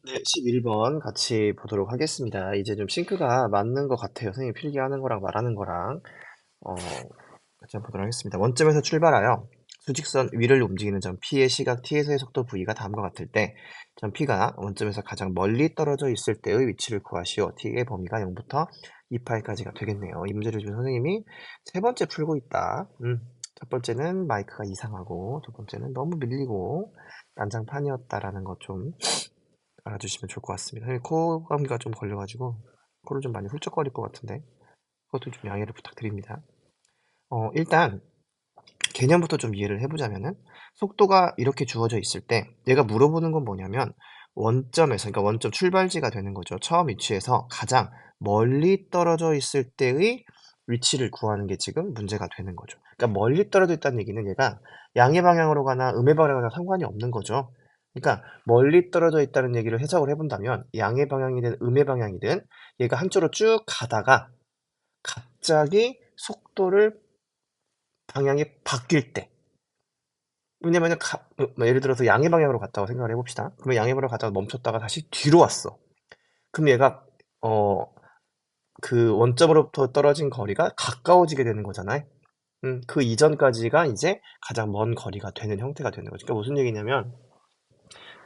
네, 11번 같이 보도록 하겠습니다. 이제 좀 싱크가 맞는 것 같아요. 선생님 필기하는 거랑 말하는 거랑 같이 한번 보도록 하겠습니다. 원점에서 출발하여 수직선 위를 움직이는 점 P의 시각 T에서의 속도 V가 다음과 같을 때 점 P가 원점에서 가장 멀리 떨어져 있을 때의 위치를 구하시오. T의 범위가 0부터 2파이까지가 되겠네요. 이 문제를 준 선생님이 세 번째 풀고 있다. 첫 번째는 마이크가 이상하고 두 번째는 너무 밀리고 난장판이었다라는 것좀 알아주시면 좋을 것 같습니다. 선생님 코 감기가 좀 걸려가지고 코를 좀 많이 훌쩍거릴 것 같은데 그것도 좀 양해를 부탁드립니다. 일단 개념부터 좀 이해를 해보자면은 속도가 이렇게 주어져 있을 때 얘가 물어보는 건 뭐냐면 원점에서, 그러니까 원점 출발지가 되는 거죠. 처음 위치에서 가장 멀리 떨어져 있을 때의 위치를 구하는 게 지금 문제가 되는 거죠. 그러니까 멀리 떨어져 있다는 얘기는 얘가 양의 방향으로 가나 음의 방향으로 가나 상관이 없는 거죠. 그러니까 멀리 떨어져 있다는 얘기를 해석을 해본다면 양의 방향이든 음의 방향이든 얘가 한쪽으로 쭉 가다가 갑자기 속도를 방향이 바뀔 때, 왜냐면은 뭐 예를 들어서 양의 방향으로 갔다고 생각을 해봅시다. 그러면 양의 방향으로 갔다가 멈췄다가 다시 뒤로 왔어. 그럼 얘가 어 그 원점으로부터 떨어진 거리가 가까워지게 되는 거잖아요. 그 이전까지가 이제 가장 먼 거리가 되는 형태가 되는 거죠. 그러니까 무슨 얘기냐면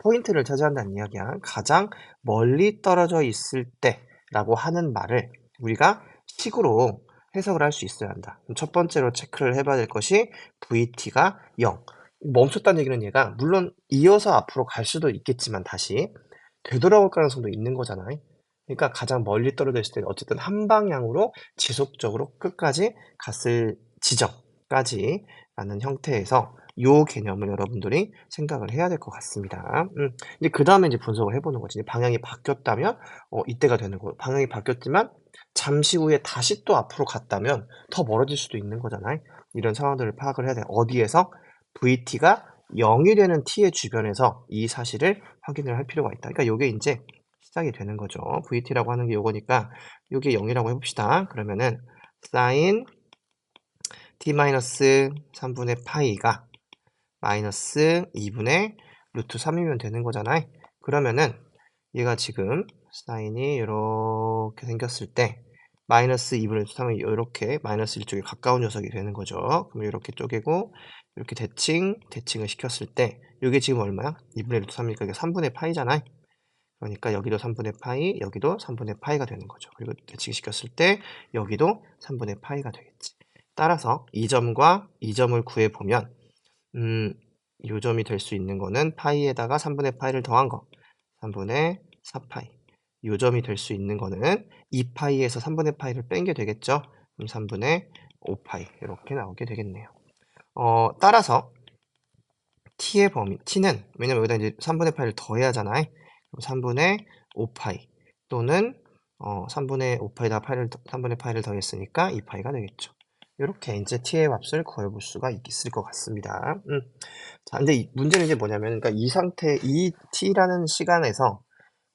포인트를 차지한다는 이야기야. 가장 멀리 떨어져 있을 때라고 하는 말을 우리가 식으로 해석을 할 수 있어야 한다. 그럼 첫 번째로 체크를 해봐야 될 것이 VT가 0. 멈췄다는 얘기는 얘가 물론 이어서 앞으로 갈 수도 있겠지만 다시 되돌아올 가능성도 있는 거잖아요. 그러니까 가장 멀리 떨어져 있을 때 어쨌든 한 방향으로 지속적으로 끝까지 갔을 지점까지 라는 형태에서 요 개념을 여러분들이 생각을 해야 될 것 같습니다. 이제 그다음에 이제 분석을 해 보는 거지. 이제 방향이 바뀌었다면 이때가 되는 거예요. 방향이 바뀌었지만 잠시 후에 다시 또 앞으로 갔다면 더 멀어질 수도 있는 거잖아요. 이런 상황들을 파악을 해야 돼요. 어디에서? VT가 0이 되는 T의 주변에서 이 사실을 확인을 할 필요가 있다. 그러니까 요게 인제 시작이 되는 거죠. VT라고 하는 게 요거니까 요게 0이라고 해 봅시다. 그러면은 sin t-3분의 파이가 마이너스 2분의 루트 3이면 되는 거잖아요. 그러면은 얘가 지금 사인이 이렇게 생겼을 때 마이너스 2분의 루트 3은 이렇게 마이너스 1쪽에 가까운 녀석이 되는 거죠. 그럼 이렇게 쪼개고 이렇게 대칭을 시켰을 때 이게 지금 얼마야? 2분의 루트 3이니까 이게 3분의 파이잖아요. 그러니까 여기도 3분의 파이, 여기도 3분의 파이가 되는 거죠. 그리고 대칭시켰을 때 여기도 3분의 파이가 되겠지. 따라서 이 점과 이 점을 구해보면 요점이 될 수 있는 거는 파이에다가 3분의 파이를 더한 거 3분의 4파이. 요점이 될 수 있는 거는 2파이에서 3분의 파이를 뺀 게 되겠죠. 그럼 3분의 5파이 이렇게 나오게 되겠네요. 따라서 t의 범위 t는 왜냐면 여기다 이제 3분의 파이를 더해야 하잖아요. 그럼 3분의 5파이 또는 3분의 5파이에다가 3분의 파이를 더했으니까 2파이가 되겠죠. 이렇게 이제 t의 값을 구해볼 수가 있을 것 같습니다. 자, 근데 이 문제는 이제 뭐냐면, 그러니까 이 상태, 이 t라는 시간에서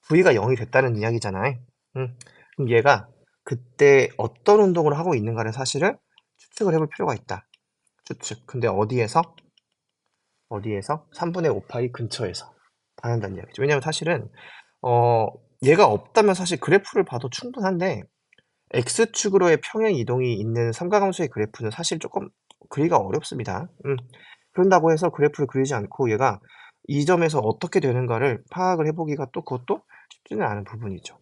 v가 0이 됐다는 이야기잖아요. 그럼 얘가 그때 어떤 운동을 하고 있는가를 사실을 추측을 해볼 필요가 있다. 추측. 근데 어디에서? 3분의 5파이 근처에서 당한다는 이야기죠. 왜냐면 사실은 얘가 없다면 사실 그래프를 봐도 충분한데 x축으로의 평행 이동이 있는 삼각함수의 그래프는 사실 조금 그리기가 어렵습니다. 그런다고 해서 그래프를 그리지 않고 얘가 이 점에서 어떻게 되는가를 파악을 해보기가 또 그것도 쉽지는 않은 부분이죠.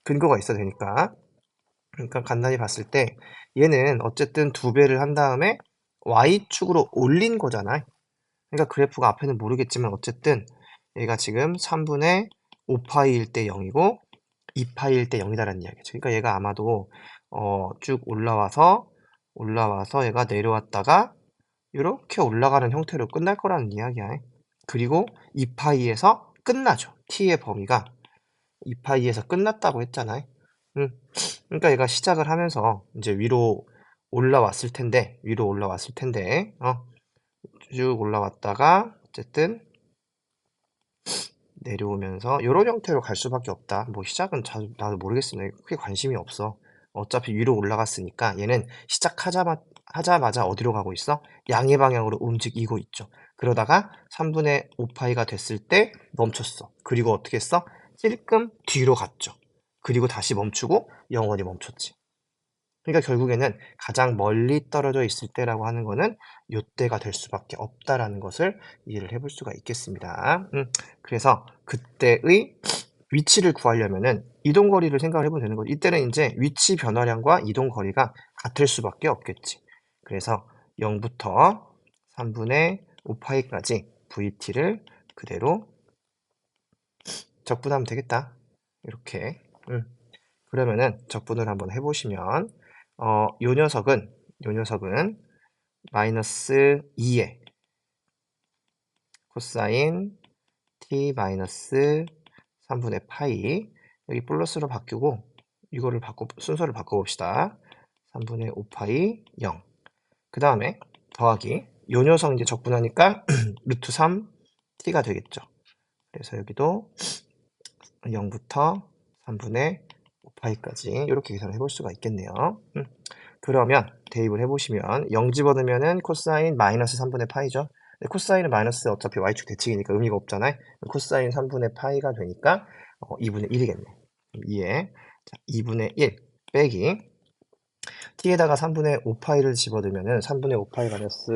근거가 있어야 되니까. 그러니까 간단히 봤을 때 얘는 어쨌든 2배를 한 다음에 y축으로 올린 거잖아요. 그러니까 그래프가 앞에는 모르겠지만 어쨌든 얘가 지금 3분의 5파이일 때 0이고 2파이일 때 0이다라는 이야기죠. 그러니까 얘가 아마도 쭉 올라와서 얘가 내려왔다가 이렇게 올라가는 형태로 끝날 거라는 이야기야. 그리고 2파이에서 끝나죠. t의 범위가 2파이에서 끝났다고 했잖아요. 음, 그러니까 얘가 시작을 하면서 이제 위로 올라왔을 텐데 쭉 올라왔다가 어쨌든 내려오면서 이런 형태로 갈 수밖에 없다. 뭐 시작은 나도 모르겠습니다. 크게 관심이 없어. 어차피 위로 올라갔으니까 얘는 시작하자마자 어디로 가고 있어? 양의 방향으로 움직이고 있죠. 그러다가 3분의 5파이가 됐을 때 멈췄어. 그리고 어떻게 했어? 찔끔 뒤로 갔죠. 그리고 다시 멈추고 영원히 멈췄지. 그러니까 결국에는 가장 멀리 떨어져 있을 때라고 하는 거는 요때가 될 수밖에 없다라는 것을 이해를 해볼 수가 있겠습니다. 그래서 그때의 위치를 구하려면은 이동거리를 생각을 해보면 되는 거죠. 이때는 이제 위치 변화량과 이동거리가 같을 수밖에 없겠지. 그래서 0부터 3분의 5파이까지 VT를 그대로 적분하면 되겠다. 이렇게. 그러면은 적분을 한번 해보시면 요 녀석은 마이너스 2에 코사인 t 마이너스 3분의 파이 여기 플러스로 바뀌고 이거를 순서를 바꿔봅시다. 3분의 5파이 0. 그 다음에 더하기 요 녀석 이제 적분하니까 루트 3 t가 되겠죠. 그래서 여기도 0부터 3분의 5파이까지 이렇게 계산을 해볼 수가 있겠네요. 그러면 대입을 해보시면 0 집어넣으면은 코사인 마이너스 3분의 파이죠. 코사인은 마이너스 어차피 y축 대칭이니까 의미가 없잖아요. 코사인 3분의 파이가 되니까 2분의 1이겠네. 2에 2분의 1 빼기 t에다가 3분의 5파이를 집어넣으면은 3분의 5파이 마이너스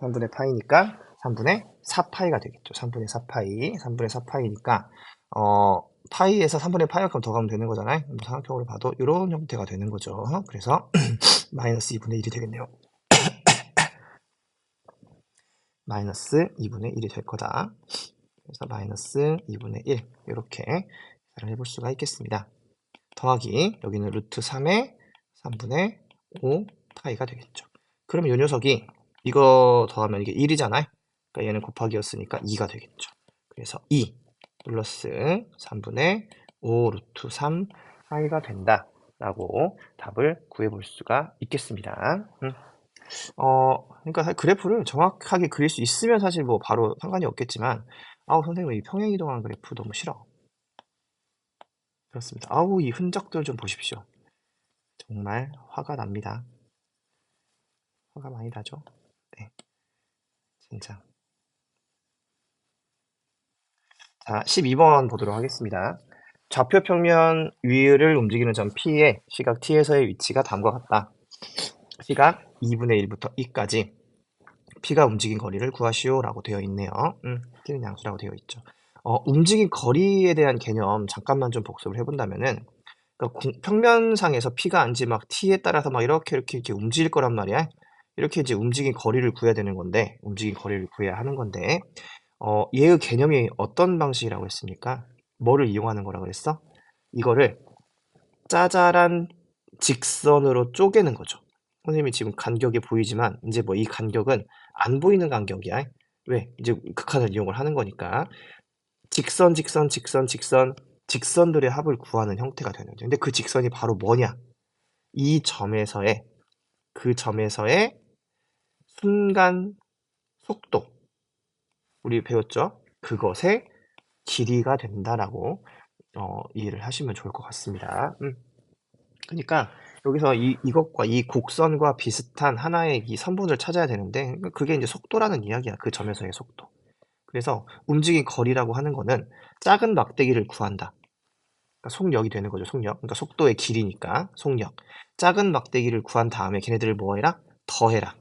3분의 파이니까 3분의 4파이가 되겠죠. 3분의 4파이, 3분의 4파이니까 파이에서 3분의 파이만큼 더 가면 되는 거잖아요. 삼각형으로 봐도 이런 형태가 되는 거죠. 그래서 마이너스 2분의 1이 되겠네요. 마이너스 2분의 1이 될 거다. 그래서 마이너스 2분의 1 이렇게 계산을 해볼 수가 있겠습니다. 더하기 여기는 루트 3의 3분의 5 파이가 되겠죠. 그러면 이 녀석이 이거 더하면 이게 1이잖아요. 그러니까 얘는 곱하기였으니까 2가 되겠죠. 그래서 2 플러스 3분의 5 루트 3 파이가 된다라고 답을 구해볼 수가 있겠습니다. 그러니까 그래프를 정확하게 그릴 수 있으면 사실 뭐 바로 상관이 없겠지만 아우 선생님 이 평행이동한 그래프 너무 싫어. 그렇습니다. 아우 이 흔적들 좀 보십시오. 정말 화가 납니다. 화가 많이 나죠? 네, 진짜. 자, 12번 보도록 하겠습니다. 좌표 평면 위를 움직이는 점 P의 시각 T에서의 위치가 다음과 같다. 시각 2분의 1부터 2까지 P가 움직인 거리를 구하시오라고 되어 있네요. T는 양수라고 되어 있죠. 움직인 거리에 대한 개념 잠깐만 좀 복습을 해본다면은 그러니까 평면상에서 P가 이제 막 T에 따라서 막 이렇게 움직일 거란 말이야. 이렇게 이제 움직인 거리를 구해야 되는 건데, 움직인 거리를 구해야 하는 건데, 얘의 개념이 어떤 방식이라고 했습니까? 뭐를 이용하는 거라고 그랬어? 이거를 짜잘한 직선으로 쪼개는 거죠. 선생님이 지금 간격이 보이지만 이제 뭐 이 간격은 안 보이는 간격이야. 왜? 이제 극한을 이용을 하는 거니까. 직선들의 합을 구하는 형태가 되는 거죠. 근데 그 직선이 바로 뭐냐? 이 점에서의 그 점에서의 순간 속도 우리 배웠죠? 그것의 길이가 된다라고 이해를 하시면 좋을 것 같습니다. 그러니까 여기서 이것과 이 곡선과 비슷한 하나의 이 선분을 찾아야 되는데 그게 이제 속도라는 이야기야. 그 점에서의 속도. 그래서 움직인 거리라고 하는 거는 작은 막대기를 구한다. 그러니까 속력이 되는 거죠. 속력. 그러니까 속도의 길이니까 속력. 작은 막대기를 구한 다음에 걔네들을 뭐 해라? 더해라.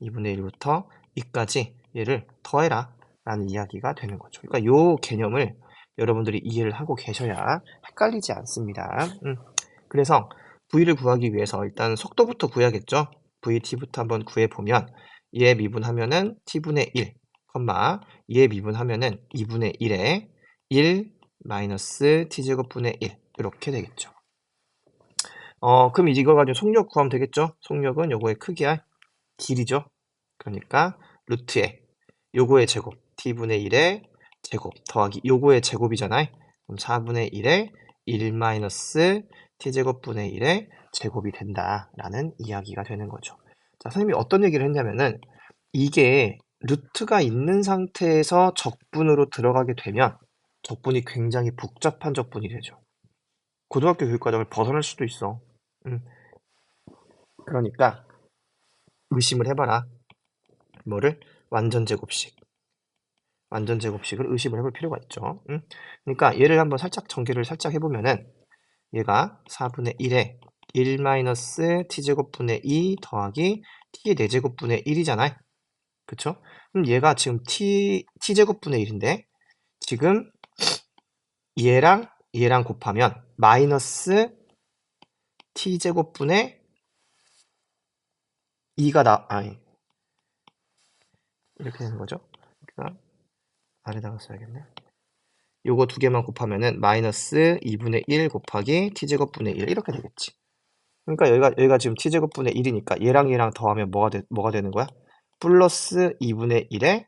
2분의 1부터 2까지 얘를 더해라 라는 이야기가 되는 거죠. 그러니까 요 개념을 여러분들이 이해를 하고 계셔야 헷갈리지 않습니다. 그래서 V를 구하기 위해서 일단 속도부터 구해야겠죠. VT부터 한번 구해보면 얘 미분하면은 T분의 1, 얘 미분하면은 2분의 1에 1 마이너스 T제곱분의 1 이렇게 되겠죠. 그럼 이거 가지고 속력 구하면 되겠죠. 속력은 요거의 크기야 길이죠. 그러니까 루트에 요거의 제곱 t분의 1의 제곱 더하기 요거의 제곱이잖아요. 그럼 4분의 1의 1 마이너스 t제곱분의 1의 제곱이 된다라는 이야기가 되는 거죠. 자, 선생님이 어떤 얘기를 했냐면은 이게 루트가 있는 상태에서 적분으로 들어가게 되면 적분이 굉장히 복잡한 적분이 되죠. 고등학교 교육과정을 벗어날 수도 있어. 그러니까 의심을 해봐라. 뭐를? 완전 제곱식. 완전 제곱식을 의심을 해볼 필요가 있죠. 그러니까 얘를 한번 살짝 전개를 살짝 해보면은 얘가 4분의 1에 1 마이너스 t제곱분의 2 더하기 t의 4제곱분의 1이잖아요. 그쵸? 그럼 얘가 지금 t제곱분의 1인데 지금 얘랑 곱하면 마이너스 t제곱분의 2가 아니 이렇게 되는 거죠. 그러니까 아래다가 써야겠네. 요거 두 개만 곱하면은 마이너스 2분의 1 곱하기 t제곱분의 1 이렇게 되겠지. 그러니까 여기가 지금 t제곱분의 1이니까 얘랑 더하면 뭐가 되는 거야? 플러스 2분의 1에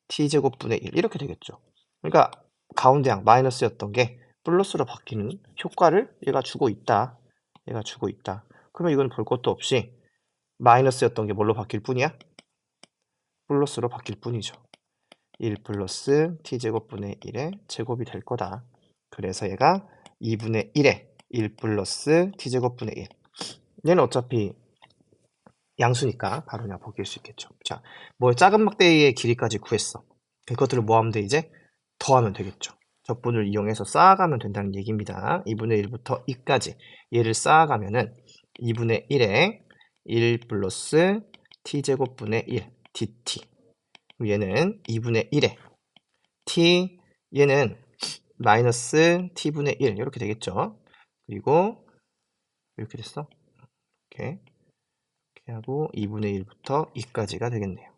t제곱분의 1 이렇게 되겠죠. 그러니까 가운데 양 마이너스였던 게 플러스로 바뀌는 효과를 얘가 주고 있다. 그러면 이건 볼 것도 없이 마이너스였던 게 뭘로 바뀔 뿐이야? 플러스로 바뀔 뿐이죠. 1 플러스 t제곱분의 1의 제곱이 될 거다. 그래서 얘가 2분의 1에 1 플러스 t제곱분의 1. 얘는 어차피 양수니까 바로 그냥 벗길 수 있겠죠. 자, 뭐 작은 막대기의 길이까지 구했어. 그것들을 뭐하면 돼? 이제 더하면 되겠죠. 적분을 이용해서 쌓아가면 된다는 얘기입니다. 2분의 1부터 2까지 얘를 쌓아가면은 2분의 1에 1 플러스 t제곱분의 1 dt. 얘는 2분의 1에 t, 얘는 마이너스 t분의 1 이렇게 되겠죠. 그리고 이렇게 됐어. 이렇게 하고 2분의 1부터 2까지가 되겠네요.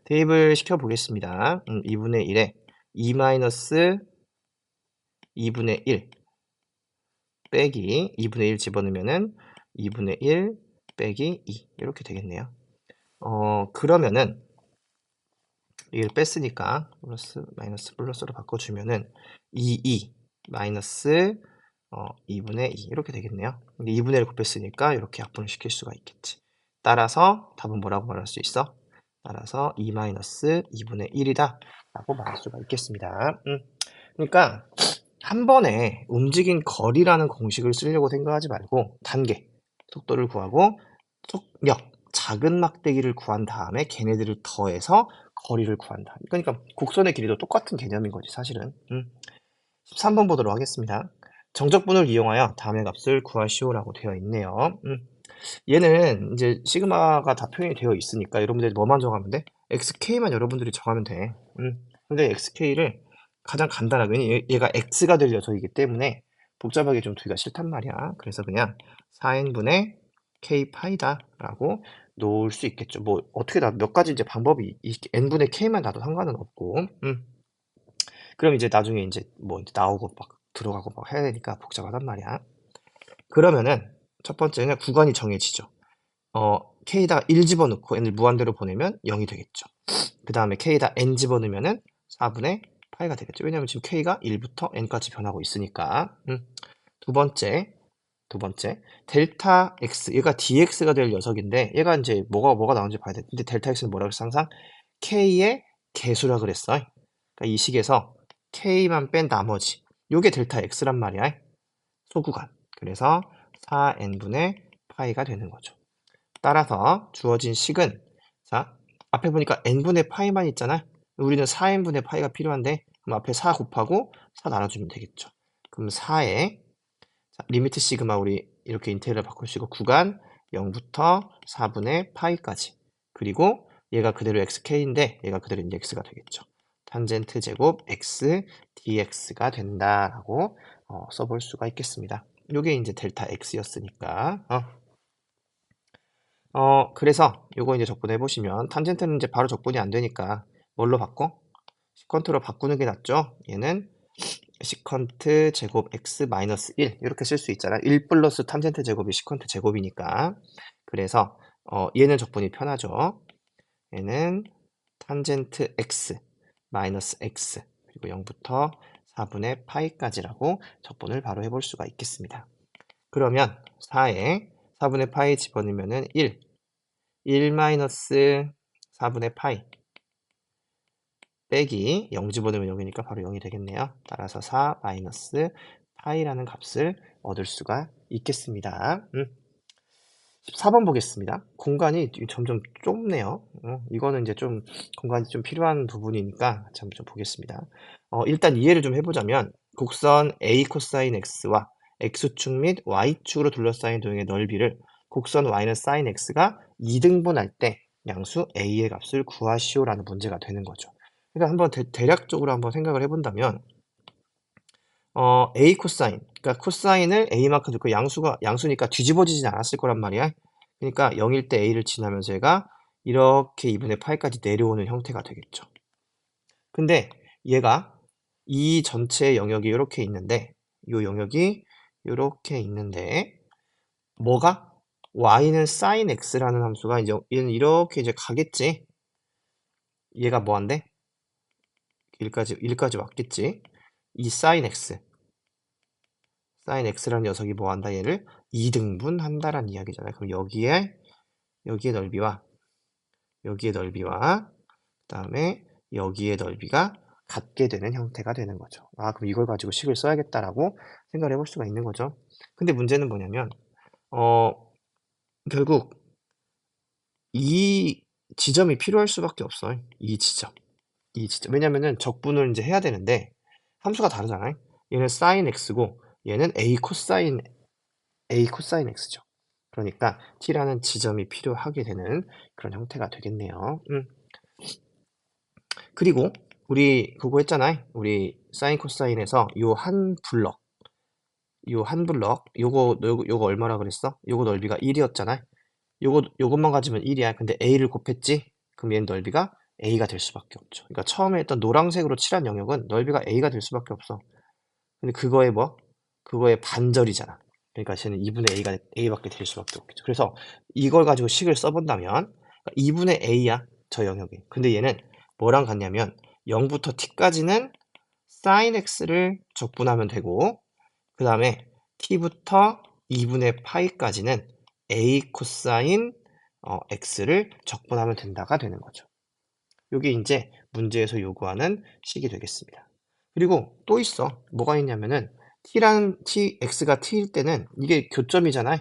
대입을 시켜보겠습니다. 2분의 1에 2 마이너스 2분의 1 빼기 2분의 1 집어넣으면은 2분의 1 빼기 2 이렇게 되겠네요. 그러면은 이걸 뺐으니까 플러스 마이너스 플러스로 바꿔주면은 2 마이너스 2분의 2 이렇게 되겠네요. 근데 2분의 1 곱했으니까 이렇게 약분을 시킬 수가 있겠지. 따라서 답은 뭐라고 말할 수 있어? 따라서 2 마이너스 2분의 1이다 라고 말할 수가 있겠습니다. 그러니까 한 번에 움직인 거리라는 공식을 쓰려고 생각하지 말고 단계, 속도를 구하고 속력, 작은 막대기를 구한 다음에 걔네들을 더해서 거리를 구한다. 그러니까 곡선의 길이도 똑같은 개념인 거지 사실은. 13번 보도록 하겠습니다. 정적분을 이용하여 다음의 값을 구하시오라고 되어 있네요. 얘는 이제 시그마가 다 표현이 되어 있으니까 여러분들이 뭐만 정하면 돼? xk만 여러분들이 정하면 돼. 근데 xk를 가장 간단하게, 왜냐면 얘가 x가 될 녀석이기 때문에 복잡하게 좀 두기가 싫단 말이야. 그래서 그냥 4n분의 k파이다 라고 놓을 수 있겠죠. 뭐 어떻게 몇 가지 이제 방법이 n분의 k만 놔도 상관은 없고. 그럼 이제 나중에 이제 뭐 이제 나오고 막 들어가고 막 해야 되니까 복잡하단 말이야. 그러면은 첫 번째는 구간이 정해지죠. k에다가 1 집어넣고 n을 무한대로 보내면 0이 되겠죠. 그 다음에 k에다 n 집어넣으면은 4분의 파이가 되겠죠. 왜냐면 지금 k가 1부터 n까지 변하고 있으니까. 두 번째 델타 x, 얘가 dx가 될 녀석인데 얘가 이제 뭐가 나오는지 봐야 돼. 근데 델타 x는 뭐라고 했어? 항상 k의 개수라 그랬어. 그러니까 이 식에서 k만 뺀 나머지 요게 델타 x란 말이야. 소구간. 그래서 4n분의 파이가 되는 거죠. 따라서 주어진 식은, 자, 앞에 보니까 n분의 파이만 있잖아. 우리는 4n분의 파이가 필요한데 그럼 앞에 4 곱하고 4 나눠주면 되겠죠. 그럼 4에 리미트 시그마 우리 이렇게 인테그럴 바꿀 수 있고 구간 0부터 4분의 파이까지, 그리고 얘가 그대로 xk인데 얘가 그대로 이제 x가 되겠죠. 탄젠트 제곱 x dx가 된다라고 써볼 수가 있겠습니다. 요게 이제 델타 x였으니까. 그래서 요거 이제 적분해 보시면 탄젠트는 이제 바로 적분이 안 되니까 뭘로 바꿔? 시컨트로 바꾸는 게 낫죠. 얘는 시컨트 제곱 x 마이너스 1 이렇게 쓸 수 있잖아. 1 플러스 탄젠트 제곱이 시컨트 제곱이니까. 그래서 얘는 적분이 편하죠. 얘는 탄젠트 x 마이너스 x 그리고 0부터 4분의 파이까지라고 적분을 바로 해볼 수가 있겠습니다. 그러면 4에 4분의 파이 집어넣으면은 1 마이너스 4분의 파이 빼기 0 집어넣으면 0이니까 바로 0이 되겠네요. 따라서 4 마이너스 파이라는 값을 얻을 수가 있겠습니다. 14번 보겠습니다. 공간이 점점 좁네요. 이거는 이제 좀 공간이 좀 필요한 부분이니까 같이 한번 좀 보겠습니다. 일단 이해를 좀 해보자면 곡선 a 코사인 x와 x축 및 y축으로 둘러싸인 도형의 넓이를 곡선 y는 sin x가 2등분할 때 양수 a의 값을 구하시오라는 문제가 되는 거죠. 그러니까 한번 대략적으로 한번 생각을 해본다면 a 코사인, 그러니까 코사인을 a만큼 듣고 양수니까 뒤집어지진 않았을 거란 말이야. 그러니까 0일 때 a를 지나면서 얘가 이렇게 2분의 파이까지 내려오는 형태가 되겠죠. 근데 얘가 이 전체 영역이 이렇게 있는데 이 영역이 이렇게 있는데 뭐가? y는 sin x라는 함수가 이제 얘는 이렇게 이제 가겠지. 얘가 뭐한데? 1까지 왔겠지. 이 sin x라는 녀석이 뭐한다? 얘를 2등분한다라는 이야기잖아요. 그럼 여기의 넓이와 그다음에 여기의 넓이가 같게 되는 형태가 되는 거죠. 그럼 이걸 가지고 식을 써야겠다라고 생각을 해볼 수가 있는 거죠. 근데 문제는 뭐냐면 결국 이 지점이 필요할 수밖에 없어요. 이 지점. 왜냐면은 적분을 이제 해야 되는데 함수가 다르잖아요. 얘는 sin x고 얘는 a 코사인 x죠. 그러니까 t라는 지점이 필요하게 되는 그런 형태가 되겠네요. 그리고 우리 그거 했잖아요. 우리 사인 코사인에서 요 한 블럭 요거 얼마라 그랬어? 요거 넓이가 1이었잖아요. 요것만 가지면 1이야. 근데 a를 곱했지? 그럼 얘는 넓이가 a가 될 수밖에 없죠. 그러니까 처음에 했던 노란색으로 칠한 영역은 넓이가 a가 될 수밖에 없어. 근데 그거의 반절이잖아. 그러니까 쟤는 2분의 a밖에 될 수밖에 없겠죠. 그래서 이걸 가지고 식을 써본다면 2분의 a야, 저 영역이. 근데 얘는 뭐랑 같냐면 0부터 t까지는 sin x를 적분하면 되고 그 다음에 t부터 2분의 파이까지는 a 코사인 x를 적분하면 된다가 되는 거죠. 이게 이제 문제에서 요구하는 식이 되겠습니다. 그리고 또 있어. 뭐가 있냐면은 x가 t일 때는 이게 교점이잖아요.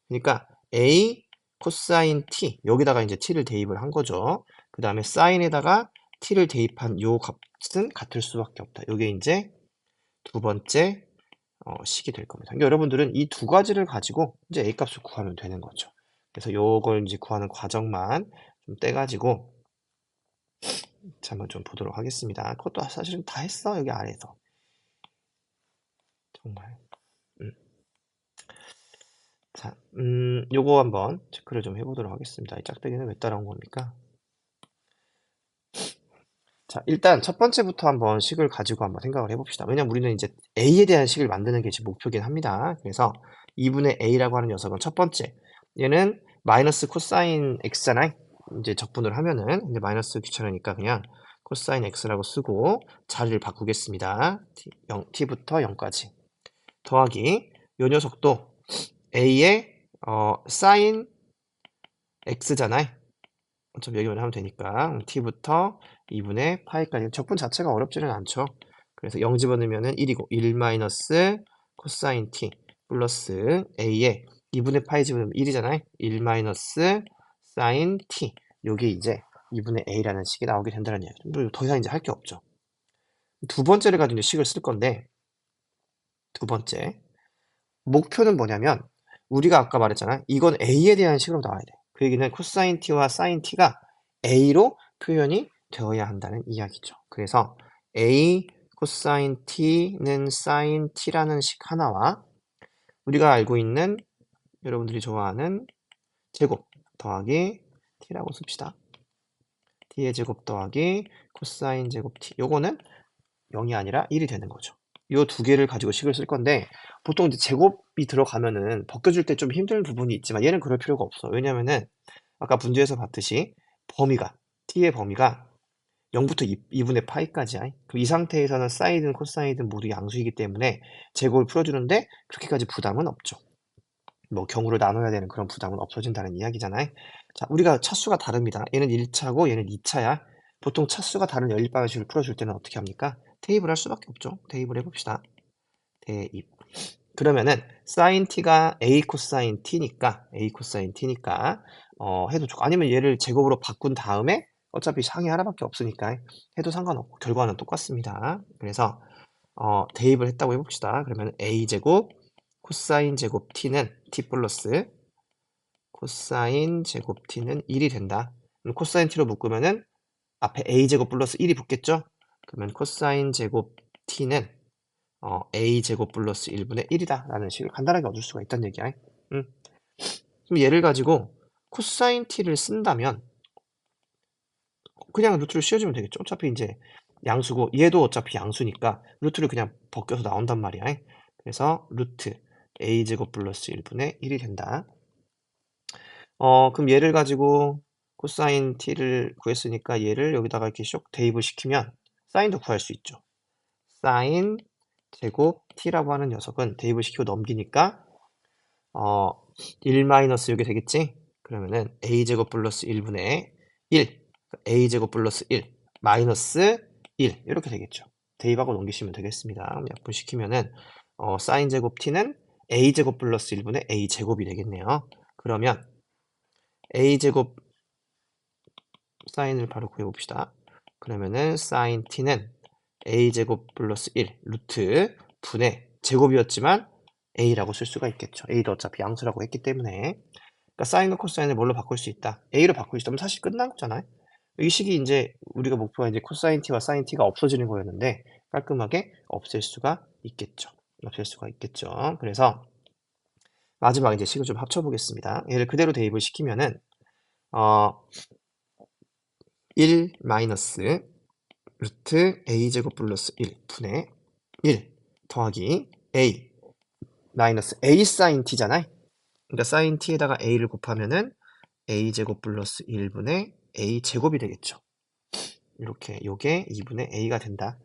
그러니까 a 코사인 t 여기다가 이제 t를 대입을 한 거죠. 그 다음에 사인에다가 t를 대입한 요 값은 같을 수밖에 없다. 이게 이제 두 번째 식이 될 겁니다. 그러니까 여러분들은 이 두 가지를 가지고 이제 a 값을 구하면 되는 거죠. 그래서 요걸 이제 구하는 과정만 좀 떼가지고 자, 한번 좀 보도록 하겠습니다. 그것도 사실은 다 했어, 여기 아래에서. 정말. 음. 자, 요거 한번 체크를 좀 해보도록 하겠습니다. 이 짝대기는 왜 따라온 겁니까? 자, 일단 첫 번째부터 한번 식을 가지고 한번 생각을 해봅시다. 왜냐면 우리는 이제 a에 대한 식을 만드는 게 지금 목표긴 합니다. 그래서 2분의 a라고 하는 녀석은 첫 번째. 얘는 마이너스 코사인 x잖아요. 이제 적분을 하면은, 근데 마이너스 귀찮으니까 그냥 코사인 x라고 쓰고 자리를 바꾸겠습니다. t부터 0까지. 더하기 요 녀석도 a의 sin x잖아요. 어차피 여기만 하면 되니까 t부터 2분의 파이까지 적분 자체가 어렵지는 않죠. 그래서 0 집어넣으면 1이고 1 마이너스 코사인 t 플러스 a에 2분의 파이 집어넣으면 1이잖아요. 1 마이너스 사인 t 요게 이제 2분의 a라는 식이 나오게 된다는 이야기죠. 더 이상 이제 할 게 없죠. 두 번째를 가지고 이제 식을 쓸 건데 두 번째 목표는 뭐냐면 우리가 아까 말했잖아. 이건 a에 대한 식으로 나와야 돼. 그 얘기는 코사인 t와 사인 t가 a로 표현이 되어야 한다는 이야기죠. 그래서 a 코사인 t는 사인 t라는 식 하나와 우리가 알고 있는 여러분들이 좋아하는 제곱 더하기 t라고 씁시다. t의 제곱 더하기 코사인 제곱 t 요거는 0이 아니라 1이 되는 거죠. 요 두 개를 가지고 식을 쓸 건데 보통 이제 제곱이 들어가면은 벗겨줄 때 좀 힘든 부분이 있지만 얘는 그럴 필요가 없어. 왜냐면은 아까 문제에서 봤듯이 t의 범위가 0부터 2분의 파이까지야. 그럼 이 상태에서는 사이든 코사이든 모두 양수이기 때문에 제곱을 풀어주는데 그렇게까지 부담은 없죠. 뭐 경우를 나눠야 되는 그런 부담은 없어진다는 이야기잖아요. 자, 우리가 차수가 다릅니다. 얘는 1차고 얘는 2차야. 보통 차수가 다른 연립방식을 풀어줄 때는 어떻게 합니까? 대입을 할 수밖에 없죠. 대입을 해봅시다. 대입. 그러면은 sin t가 a 코사인 t니까 해도 좋고, 아니면 얘를 제곱으로 바꾼 다음에 어차피 항이 하나밖에 없으니까 해도 상관없고 결과는 똑같습니다. 그래서 대입을 했다고 해봅시다. 그러면 a 제곱 코사인 제곱 t는 t 플러스 코사인 제곱 t는 1이 된다. 그럼 코사인 t로 묶으면은 앞에 a 제곱 플러스 1이 붙겠죠? 그러면 코사인 제곱 t는 a 제곱 플러스 1분의 1이다 라는 식을 간단하게 얻을 수가 있다는 얘기야. 그럼 얘를 가지고 코사인 t를 쓴다면 그냥 루트를 씌워주면 되겠죠. 어차피 이제 양수고 얘도 어차피 양수니까 루트를 그냥 벗겨서 나온단 말이야. 그래서 루트 a 제곱 플러스 1분의 1이 된다. 그럼 얘를 가지고 코사인 t를 구했으니까 얘를 여기다가 이렇게 쇽 대입을 시키면 사인도 구할 수 있죠. 사인 제곱 t라고 하는 녀석은 대입을 시키고 넘기니까 1 마이너스 이렇게 되겠지? 그러면은 a제곱 플러스 1분의 1 a제곱 플러스 1 마이너스 1 이렇게 되겠죠. 대입하고 넘기시면 되겠습니다. 약분시키면은 사인 제곱 t는 a제곱 플러스 1분의 a제곱이 되겠네요. 그러면 a제곱 사인을 바로 구해봅시다. 그러면은 사인 t는 a제곱 플러스 1 루트 분의 제곱이었지만 a라고 쓸 수가 있겠죠. a도 어차피 양수라고 했기 때문에. 그러니까 사인과 코사인을 뭘로 바꿀 수 있다? a로 바꿀 수 있다면 사실 끝난 거잖아요. 이 식이 이제 우리가 목표가 이제 코사인 t와 사인 t가 없어지는 거였는데 깔끔하게 없앨 수가 있겠죠. 그래서 마지막 이제 식을 좀 합쳐보겠습니다. 얘를 그대로 대입을 시키면은 1 마이너스 루트 a제곱 플러스 1 분의 1 더하기 a 마이너스 a 사인 t잖아요. 그러니까 사인 t에다가 a를 곱하면은 a제곱 플러스 1분의 a제곱이 되겠죠. 이렇게 요게 2분의 a가 된다.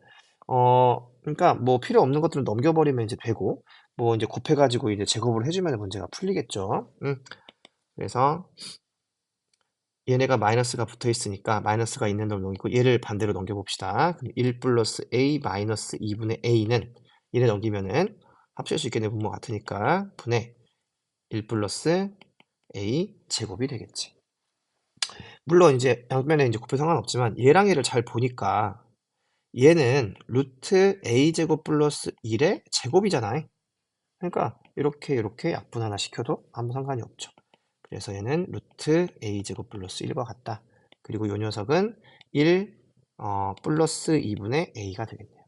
그러니까 뭐 필요 없는 것들은 넘겨버리면 이제 되고, 뭐 이제 곱해가지고 이제 제곱을 해주면 문제가 풀리겠죠. 그래서 얘네가 마이너스가 붙어 있으니까 마이너스가 있는 놈 넘기고 얘를 반대로 넘겨봅시다. 그럼 1 플러스 a 마이너스 2분의 a는 얘네 넘기면은 합칠 수 있게 된 분모 같으니까 분의 1 플러스 a 제곱이 되겠지. 물론 이제 양면에 이제 곱해 상관없지만 얘랑 얘를 잘 보니까 얘는 루트 a 제곱 플러스 1의 제곱이잖아요. 그러니까 이렇게 약분 하나 시켜도 아무 상관이 없죠. 그래서 얘는 루트 a 제곱 플러스 1과 같다. 그리고 이 녀석은 1 플러스 2분의 a가 되겠네요.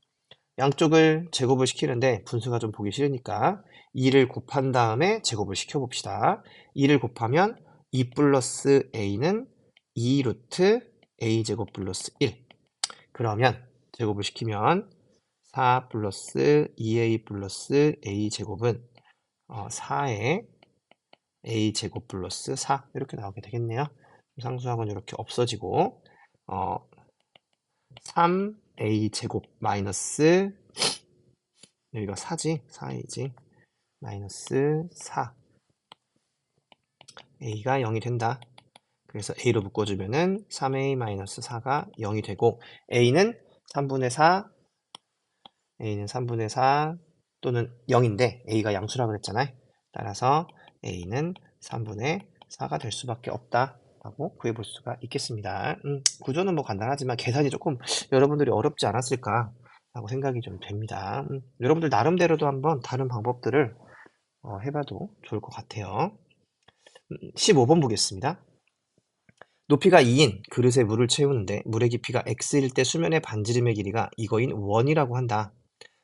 양쪽을 제곱을 시키는데 분수가 좀 보기 싫으니까 2를 곱한 다음에 제곱을 시켜봅시다. 2를 곱하면 2 플러스 a는 2 루트 a 제곱 플러스 1. 그러면 제곱을 시키면 4 플러스 2a 플러스 a 제곱은 4의 a 제곱 플러스 4 이렇게 나오게 되겠네요. 상수학은 이렇게 없어지고 3a 제곱 마이너스 여기가 4지 4a지 마이너스 4 a가 0이 된다. 그래서 a로 묶어주면은 3a 마이너스 4가 0이 되고 a는 3분의 4 또는 0인데 a가 양수라 그랬잖아요. 따라서 a는 3분의 4가 될 수밖에 없다 라고 구해볼 수가 있겠습니다. 구조는 뭐 간단하지만 계산이 조금 여러분들이 어렵지 않았을까 라고 생각이 좀 됩니다. 여러분들 나름대로도 한번 다른 방법들을 해봐도 좋을 것 같아요. 15번 보겠습니다. 높이가 2인 그릇에 물을 채우는데 물의 깊이가 x일 때 수면의 반지름의 길이가 이거인 원이라고 한다.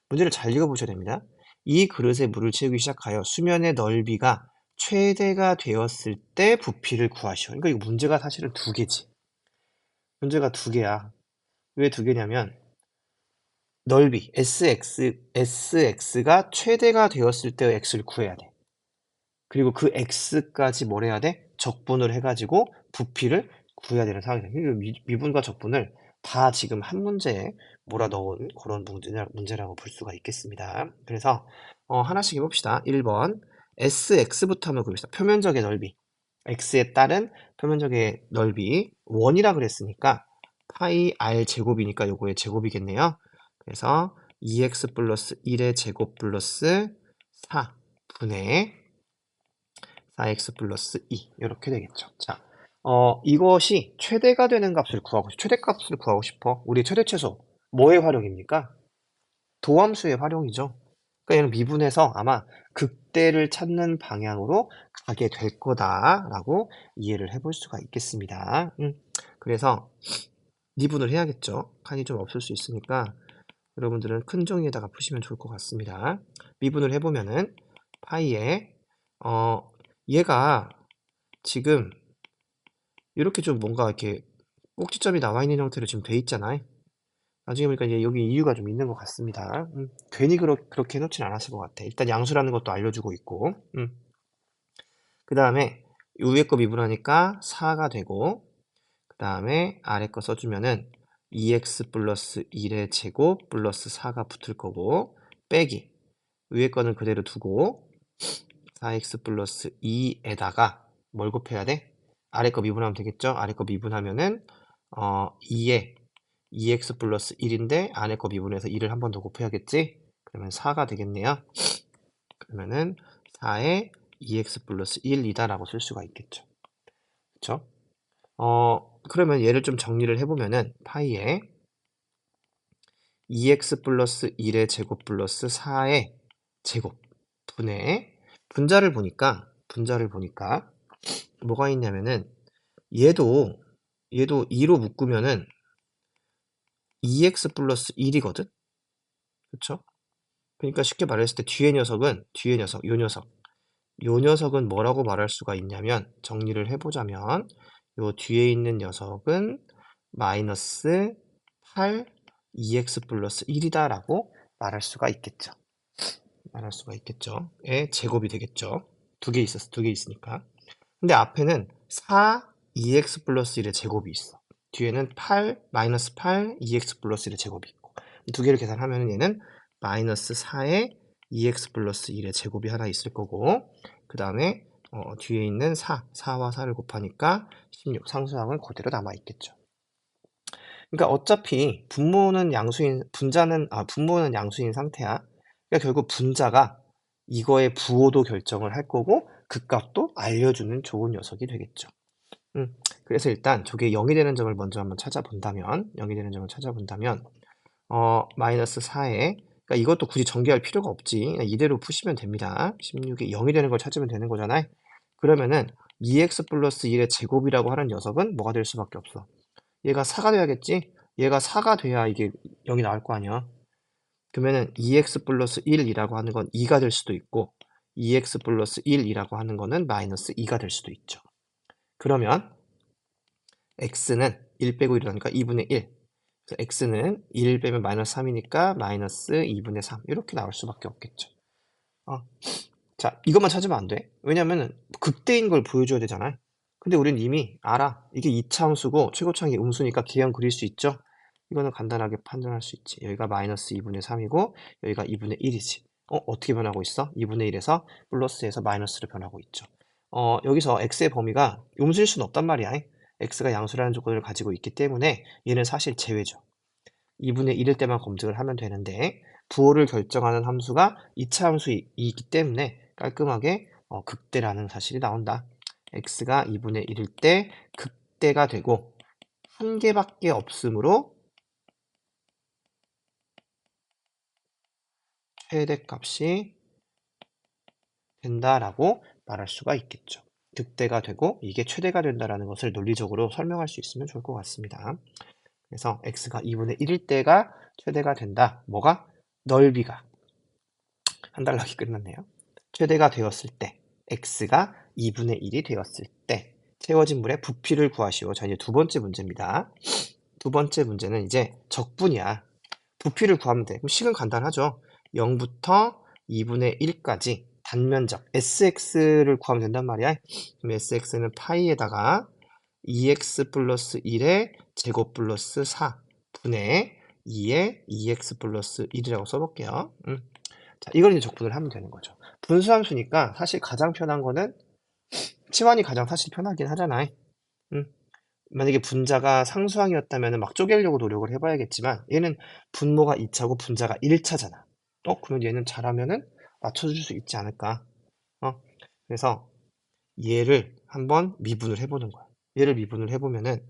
문제를 잘 읽어보셔야 됩니다. 이 그릇에 물을 채우기 시작하여 수면의 넓이가 최대가 되었을 때 부피를 구하시오. 그러니까 이거 문제가 사실은 두 개지. 문제가 두 개야. 왜 두 개냐면 넓이 sx가 최대가 되었을 때의 x를 구해야 돼. 그리고 그 x까지 뭘 해야 돼? 적분을 해가지고 부피를 구해야 되는 상황이다. 미분과 적분을 다 지금 한 문제에 몰아넣은 그런 문제라고 볼 수가 있겠습니다. 그래서 하나씩 해봅시다. 1번 sx부터 한번 봅시다. 표면적의 넓이 x에 따른 표면적의 넓이 원이라 그랬으니까 파이 r 제곱이니까 요거의 제곱이겠네요. 그래서 2x 플러스 1의 제곱 플러스 4분의 4x 플러스 2 이렇게 되겠죠. 자, 이것이 최대가 되는 값을 구하고 최대값을 구하고 싶어. 우리 최대 최소 뭐의 활용입니까? 도함수의 활용이죠. 그러니까 얘는 미분해서 아마 극대를 찾는 방향으로 가게 될 거다라고 이해를 해볼 수가 있겠습니다. 그래서 미분을 해야겠죠. 칸이 좀 없을 수 있으니까 여러분들은 큰 종이에다가 푸시면 좋을 것 같습니다. 미분을 해보면은 파이에 얘가 지금 이렇게 좀 뭔가 이렇게 꼭지점이 나와 있는 형태로 지금 돼 있잖아요. 나중에 보니까 이제 여기 이유가 좀 있는 것 같습니다. 괜히 그렇게 해놓진 않았을 것 같아. 일단 양수라는 것도 알려주고 있고. 그 다음에 위에 거 미분하니까 4가 되고, 그 다음에 아래 거 써주면은 2x 플러스 1의 제곱 플러스 4가 붙을 거고, 빼기. 위에 거는 그대로 두고 4x 플러스 2에다가 뭘 곱해야 돼? 아래 거 미분하면 되겠죠? 아래 거 미분하면은 2에 2x 플러스 1인데 안에 거 미분해서 2를 한 번 더 곱해야겠지? 그러면 4가 되겠네요. 그러면은 4에 2x 플러스 1이다 라고 쓸 수가 있겠죠. 그쵸? 그러면 얘를 좀 정리를 해보면은 파이에 2x 플러스 1의 제곱 플러스 4의 제곱 분의 분자를 보니까 뭐가 있냐면은 얘도 2로 묶으면은 2x 플러스 1이거든? 그쵸? 그러니까 쉽게 말했을 때 뒤에 녀석은 요 녀석은 뭐라고 말할 수가 있냐면 정리를 해보자면 요 뒤에 있는 녀석은 마이너스 8 2x 플러스 1이다 라고 말할 수가 있겠죠. 의 제곱이 되겠죠. 두 개 있으니까. 근데 앞에는 4 2x 플러스 1의 제곱이 있어. 뒤에는 8 마이너스 8 2x 플러스 1의 제곱이 있고 두 개를 계산하면 얘는 마이너스 4에 2x 플러스 1의 제곱이 하나 있을 거고 그 다음에 뒤에 있는 4와 4를 곱하니까 16 상수항은 그대로 남아있겠죠. 그러니까 어차피 분모는 양수인 상태야. 그러니까 결국 분자가 이거의 부호도 결정을 할 거고 그 값도 알려주는 좋은 녀석이 되겠죠. 그래서 일단 저게 0이 되는 점을 먼저 한번 찾아본다면 마이너스 4에 그러니까 이것도 굳이 전개할 필요가 없지. 그냥 이대로 푸시면 됩니다. 16이 0이 되는 걸 찾으면 되는 거잖아요. 그러면은 2x 플러스 1의 제곱이라고 하는 녀석은 뭐가 될 수밖에 없어. 얘가 4가 돼야겠지? 얘가 4가 돼야 이게 0이 나올 거 아니야. 그러면은 2x 플러스 1이라고 하는 건 2가 될 수도 있고 2x 플러스 1이라고 하는 거는 마이너스 2가 될 수도 있죠. 그러면 x는 1 빼고 1이라니까 2분의 1. 그래서 x는 1 빼면 마이너스 3이니까 마이너스 2분의 3 이렇게 나올 수밖에 없겠죠. 자, 이것만 찾으면 안 돼. 왜냐면은 극대인 걸 보여줘야 되잖아요. 근데 우린 이미 알아. 이게 이차함수고 최고차항이 음수니까 개형 그릴 수 있죠. 이거는 간단하게 판단할 수 있지. 여기가 마이너스 2분의 3이고 여기가 2분의 1이지. 어떻게 변하고 있어? 2분의 1에서 플러스에서 마이너스로 변하고 있죠. 여기서 x의 범위가 음수일 수는 없단 말이야. x가 양수라는 조건을 가지고 있기 때문에 얘는 사실 제외죠. 2분의 1일 때만 검증을 하면 되는데 부호를 결정하는 함수가 이차 함수이기 때문에 깔끔하게 극대라는 사실이 나온다. x가 2분의 1일 때 극대가 되고 한 개밖에 없으므로 최대값이 된다라고 말할 수가 있겠죠. 극대가 되고 이게 최대가 된다라는 것을 논리적으로 설명할 수 있으면 좋을 것 같습니다. 그래서 x가 2분의 1일 때가 최대가 된다. 뭐가? 넓이가. 한 달락이 끝났네요. 최대가 되었을 때 x가 2분의 1이 되었을 때 채워진 물의 부피를 구하시오. 자, 이제 두 번째 문제입니다. 두 번째 문제는 이제 적분이야. 부피를 구하면 돼. 그럼 식은 간단하죠. 0부터 2분의 1까지 단면적 sx를 구하면 된단 말이야. 그럼 sx는 파이에다가 2x 플러스 1의 제곱 플러스 4 분의 2의 2x 플러스 1이라고 써볼게요. 자, 이걸 이제 적분을 하면 되는 거죠. 분수함수니까 사실 가장 편한 거는 치환이 가장 사실 편하긴 하잖아요. 만약에 분자가 상수항이었다면 막 쪼개려고 노력을 해봐야겠지만 얘는 분모가 2차고 분자가 1차잖아. 그러면 얘는 잘하면은 맞춰줄 수 있지 않을까. 그래서 얘를 한번 미분을 해보는 거야. 얘를 미분을 해보면은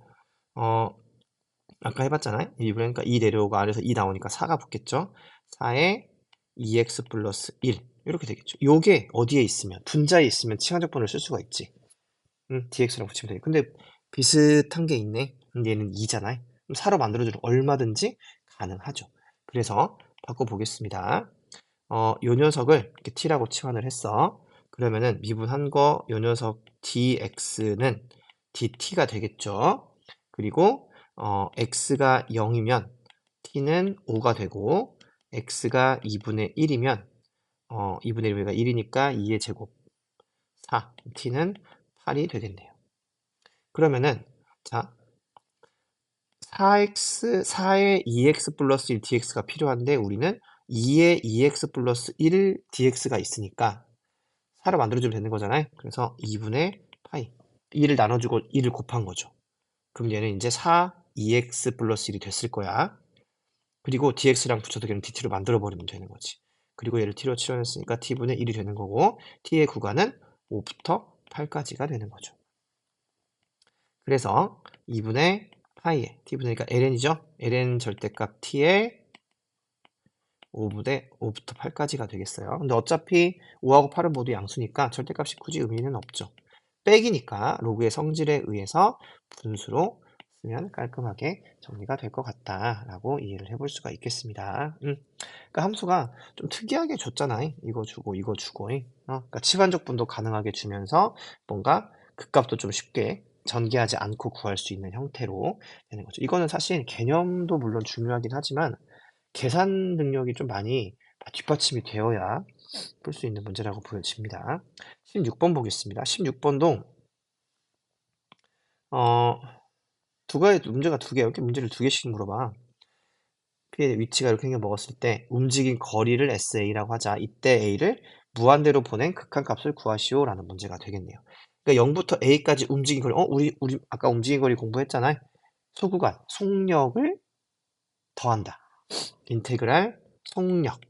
아까 해봤잖아요. 미분하니까 2 내려오고 아래에서 2 나오니까 4가 붙겠죠. 4에 2x 플러스 1 이렇게 되겠죠. 요게 어디에 있으면 분자에 있으면 치환적분을 쓸 수가 있지. dx랑 붙이면 돼. 근데 비슷한 게 있네. 얘는 2잖아요. 그럼 4로 만들어주면 얼마든지 가능하죠. 그래서 바꿔보겠습니다. 요 녀석을 이렇게 t라고 치환을 했어. 그러면은 미분한 거 요 녀석 dx는 dt가 되겠죠. 그리고 x가 0이면 t는 5가 되고 x가 2분의 1이면 2분의 1가 1이니까 2의 제곱 4, t는 8이 되겠네요. 그러면은 자 4에 2x 플러스 1 dx가 필요한데 우리는 2에 2x 플러스 1 dx가 있으니까 4로 만들어주면 되는 거잖아요. 그래서 2분의 파이 2를 나눠주고 1을 곱한 거죠. 그럼 얘는 이제 4 2x 플러스 1이 됐을 거야. 그리고 dx랑 붙여서 그냥 dt로 만들어버리면 되는 거지. 그리고 얘를 t로 치환했으니까 t분의 1이 되는 거고 t의 구간은 5부터 8까지가 되는 거죠. 그래서 2분의 파이에 t분의 그러니까 ln이죠. ln 절대값 t의 5부터 8까지가 되겠어요. 근데 어차피 5하고 8은 모두 양수니까 절대값이 굳이 의미는 없죠. 빼기니까 로그의 성질에 의해서 분수로 쓰면 깔끔하게 정리가 될 것 같다라고 이해를 해볼 수가 있겠습니다. 그러니까 함수가 좀 특이하게 줬잖아요. 이거 주고 이거 주고. 그러니까 치환적분도 가능하게 주면서 뭔가 극값도 좀 쉽게 전개하지 않고 구할 수 있는 형태로 되는 거죠. 이거는 사실 개념도 물론 중요하긴 하지만 계산 능력이 좀 많이 뒷받침이 되어야 풀 수 있는 문제라고 보여집니다. 16번 보겠습니다. 16번도 문제가 두 개, 이렇게 문제를 두 개씩 물어봐. P의 위치가 이렇게 생겨 먹었을 때 움직인 거리를 SA라고 하자. 이때 A를 무한대로 보낸 극한값을 구하시오라는 문제가 되겠네요. 그러니까 0부터 A까지 움직인 거리, 우리 아까 움직인 거리 공부했잖아요. 소구간, 속력을 더한다. 인테그랄 속력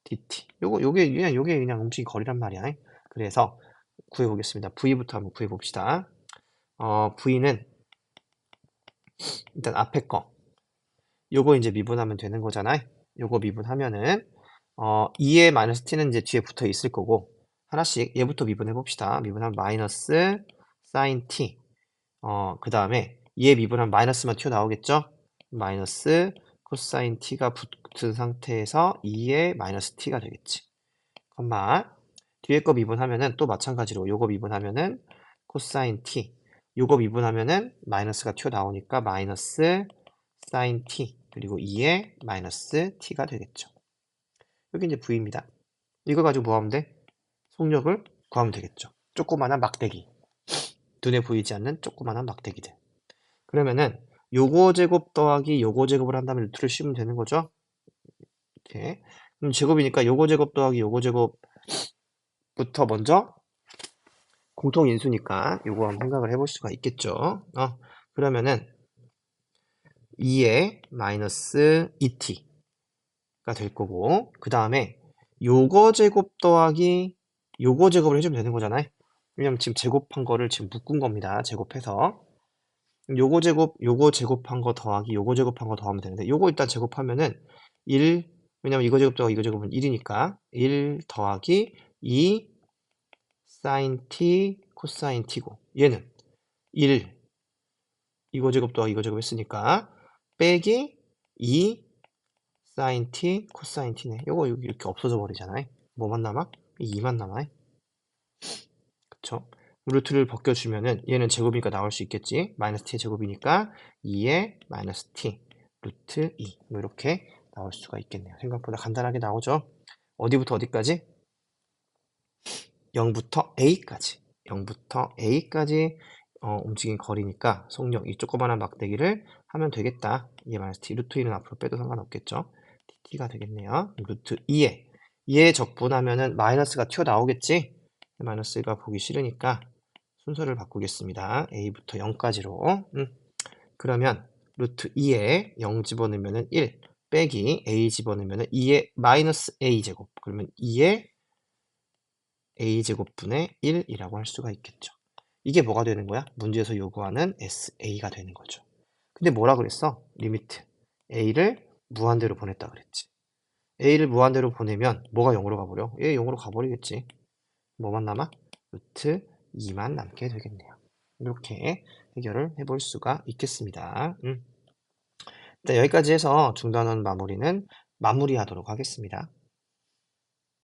dt. 요게 그냥 움직인 거리란 말이야. 그래서 구해보겠습니다. V부터 한번 구해봅시다. V는 일단 앞에 거. 요거 이제 미분하면 되는 거잖아요. 요거 미분하면은 2의 마이너스 t는 이제 뒤에 붙어 있을 거고 하나씩 얘부터 미분해 봅시다. 미분하면 마이너스 sin t. 그 다음에 얘 미분하면 마이너스만 튀어나오겠죠? 마이너스 코사인 t가 붙은 상태에서 2의 마이너스 t가 되겠지. 컴마 뒤에 거 미분하면은 또 마찬가지로 요거 미분하면은 코사인 t 요거 미분하면은 마이너스가 튀어나오니까 마이너스 사인 t 그리고 2의 마이너스 t가 되겠죠. 여기 이제 v입니다. 이거 가지고 뭐 하면 돼? 속력을 구하면 되겠죠. 조그마한 막대기. 눈에 보이지 않는 조그마한 막대기들. 그러면은 요거 제곱 더하기 요거 제곱을 한다면 루트를 씌우면 되는 거죠. 이렇게. 그럼 제곱이니까 요거 제곱 더하기 요거 제곱부터 먼저 공통 인수니까 요거 한번 생각을 해볼 수가 있겠죠. 그러면은 2의 마이너스 2t가 될 거고 그 다음에 요거 제곱 더하기 요거 제곱을 해주면 되는 거잖아요. 왜냐면 지금 제곱한 거를 지금 묶은 겁니다. 제곱해서 요거 제곱 요거 제곱한 거 더하기 요거 제곱한 거 더하면 되는데 요거 일단 제곱하면은 1 왜냐면 이거 제곱 더하기 이거 제곱은 1이니까 1 더하기 2 사인 t 코사인 t고 얘는 1 이거 제곱 더하기 이거 제곱 했으니까 빼기 2 사인 t 코사인 t네. 요거 이렇게 없어져 버리잖아요. 뭐만 남아? 2만 남아요. 그쵸? 루트를 벗겨주면은 얘는 제곱이니까 나올 수 있겠지. 마이너스 t의 제곱이니까 2의 마이너스 t 루트 2 뭐 이렇게 나올 수가 있겠네요. 생각보다 간단하게 나오죠. 어디부터 어디까지? 0부터 A까지 0부터 A까지 움직인 거리니까 속력 이 조그마한 막대기를 하면 되겠다. 2의 마이너스 t 루트 2는 앞으로 빼도 상관없겠죠. dt가 되겠네요. 루트 2에 2에 적분하면은 마이너스가 튀어나오겠지. 마이너스가 보기 싫으니까 순서를 바꾸겠습니다. A부터 0까지로. 그러면 루트 2에 0 집어넣으면 1 빼기 A 집어넣으면 2의 마이너스 A 제곱. 그러면 2의 a제곱분의 1이라고 할 수가 있겠죠. 이게 뭐가 되는 거야? 문제에서 요구하는 SA가 되는 거죠. 근데 뭐라 그랬어? 리미트 a를 무한대로 보냈다 그랬지. a를 무한대로 보내면 뭐가 0으로 가버려? 얘 0으로 가버리겠지. 뭐만 남아? 루트 2만 남게 되겠네요. 이렇게 해결을 해볼 수가 있겠습니다. 자, 여기까지 해서 중단원 마무리는 마무리하도록 하겠습니다.